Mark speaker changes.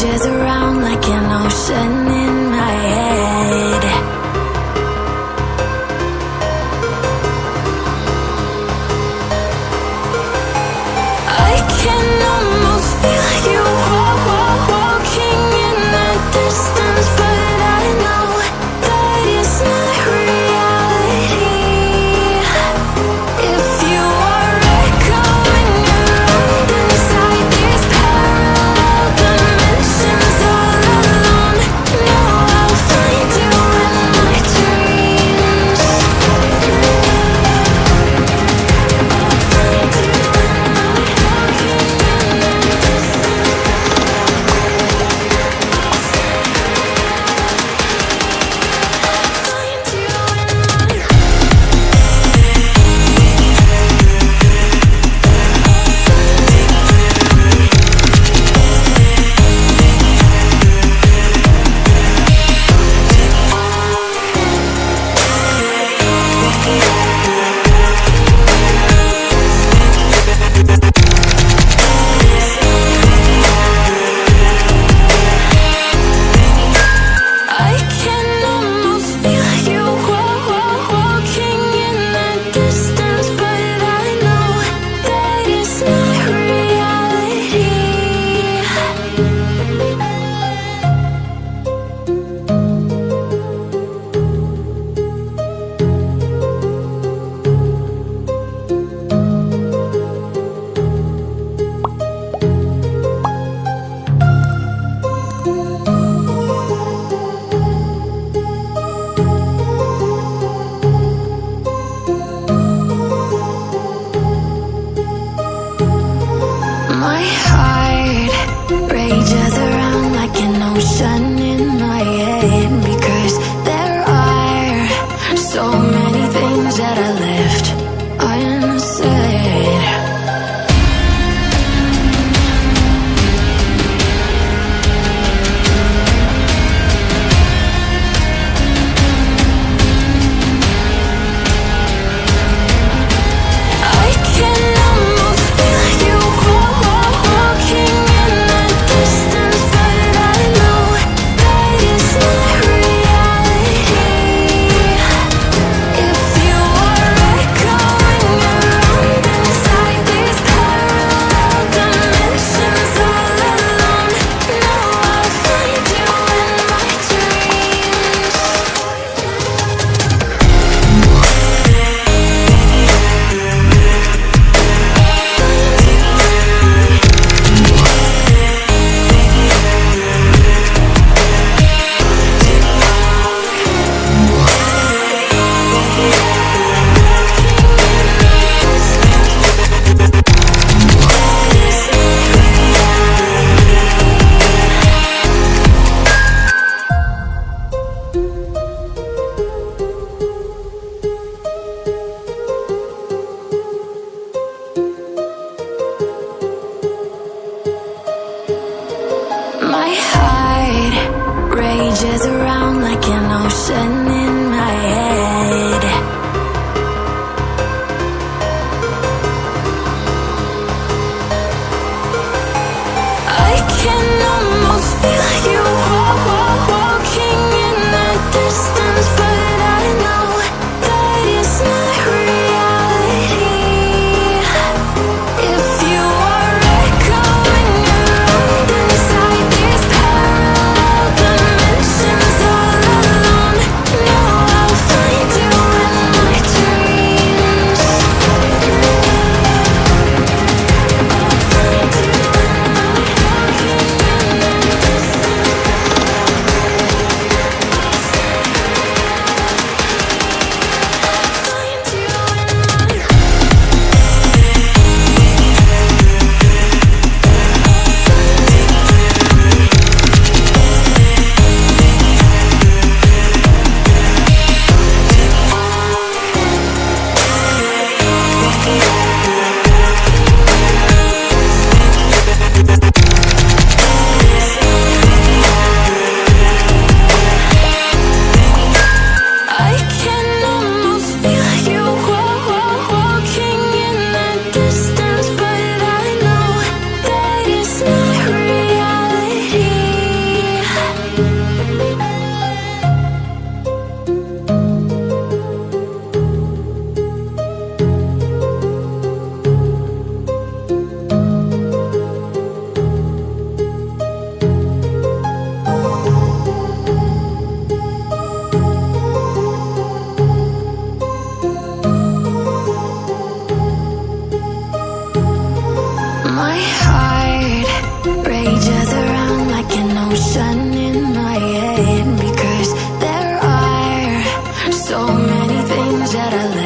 Speaker 1: rages around like an ocean in my head. I can almost feel you walking in the distance, but I know that it's not reality. If you are echoing around inside these parallel dimensions all alone, know I'll find you in my dreams. I can almost feel you walking in the distance, but I know that it's not reality. My heart rages around like an ocean in my head, because there are so many things that I left unsaid. I can almost feel you walking in the distance, but I know that it's not reality. If you are echoing around inside these parallel dimensions all alone, know I'll find you in my dreams. My heart rages around like an ocean in my head. I can almost feel you walking in the distance, but I know that it's not reality. If you are echoing around inside these parallel dimensions all alone, So many things that I let